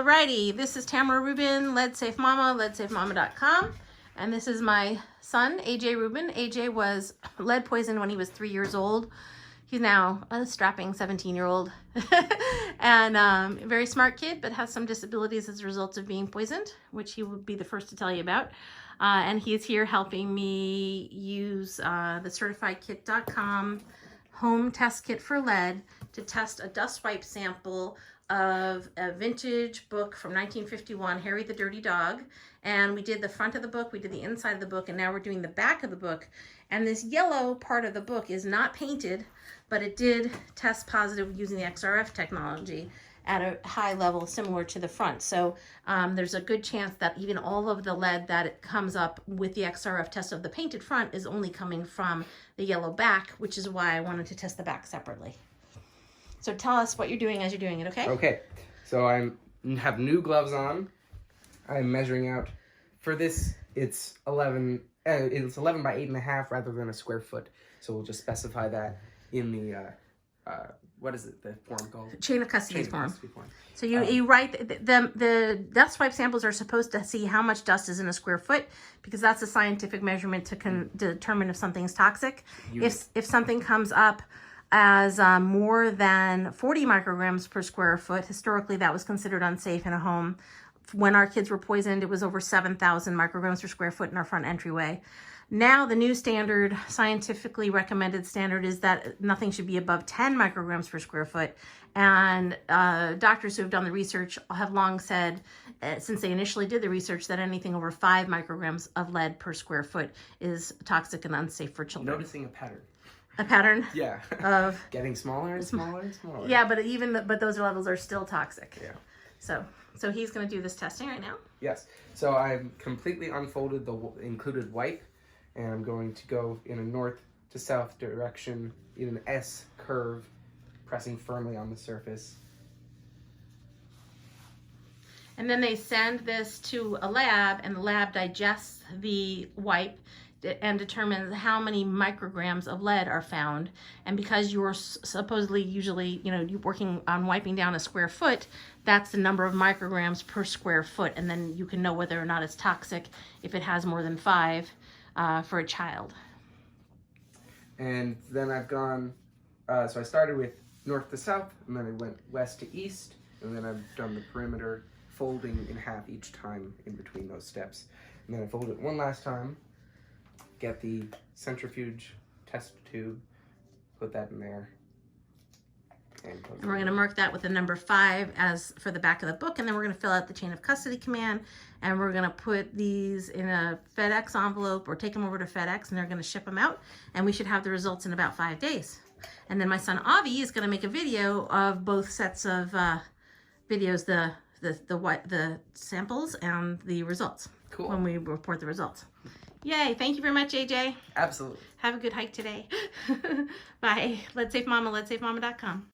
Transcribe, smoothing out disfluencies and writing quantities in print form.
Alrighty, this is Tamara Rubin, Lead Safe Mama, leadsafemama.com. And this is my son, AJ Rubin. AJ was lead poisoned when he was 3 years old. He's now a strapping 17-year-old and a very smart kid, but has some disabilities as a result of being poisoned, which he will be the first to tell you about. And he is here helping me use the certifiedkit.com home test kit for lead to test a dust wipe sample of a vintage book from 1951, Harry the Dirty Dog. And we did the front of the book, we did the inside of the book, and now we're doing the back of the book. And this yellow part of the book is not painted, but it did test positive using the XRF technology at a high level similar to the front. So there's a good chance that even all of the lead that it comes up with the XRF test of the painted front is only coming from the yellow back, which is why I wanted to test the back separately. So tell us what you're doing as you're doing it, okay? Okay, so I have new gloves on. I'm measuring out. For this, it's 11 by 8.5 rather than a square foot. So we'll just specify that in the, what is it, the form called? Chain of custody form. So you write, the dust wipe samples are supposed to see how much dust is in a square foot, because that's a scientific measurement to determine if something's toxic. If something comes up as more than 40 micrograms per square foot, historically that was considered unsafe in a home. When our kids were poisoned, it was over 7,000 micrograms per square foot in our front entryway. Now the new standard, scientifically recommended standard, is that nothing should be above 10 micrograms per square foot. And doctors who have done the research have long said, since they initially did the research, that anything over 5 micrograms of lead per square foot is toxic and unsafe for children. Noticing a pattern. A pattern? Yeah. Of getting smaller and smaller and smaller. Yeah, but those levels are still toxic. Yeah. So he's going to do this testing right now? Yes. So I've completely unfolded the included wipe, and I'm going to go in a north to south direction in an S curve, pressing firmly on the surface. And then they send this to a lab, and the lab digests the wipe and determines how many micrograms of lead are found. And because you're supposedly usually, you're working on wiping down a square foot, that's the number of micrograms per square foot. And then you can know whether or not it's toxic if it has more than 5 for a child. And then I've gone, so I started with north to south, and then I went west to east, and then I've done the perimeter, folding in half each time in between those steps. And then I fold it one last time, get the centrifuge test tube, put that in there. And we're going to mark that with the number 5 as for the back of the book, and then we're going to fill out the chain of custody command, and we're going to put these in a FedEx envelope or take them over to FedEx, and they're going to ship them out, and we should have the results in about 5 days. And then my son Avi is going to make a video of both sets of videos, the samples and the results. Cool. When we report the results. Yay. Thank you very much, AJ. Absolutely. Have a good hike today. Bye. Lead Safe Mama, leadsafemama.com.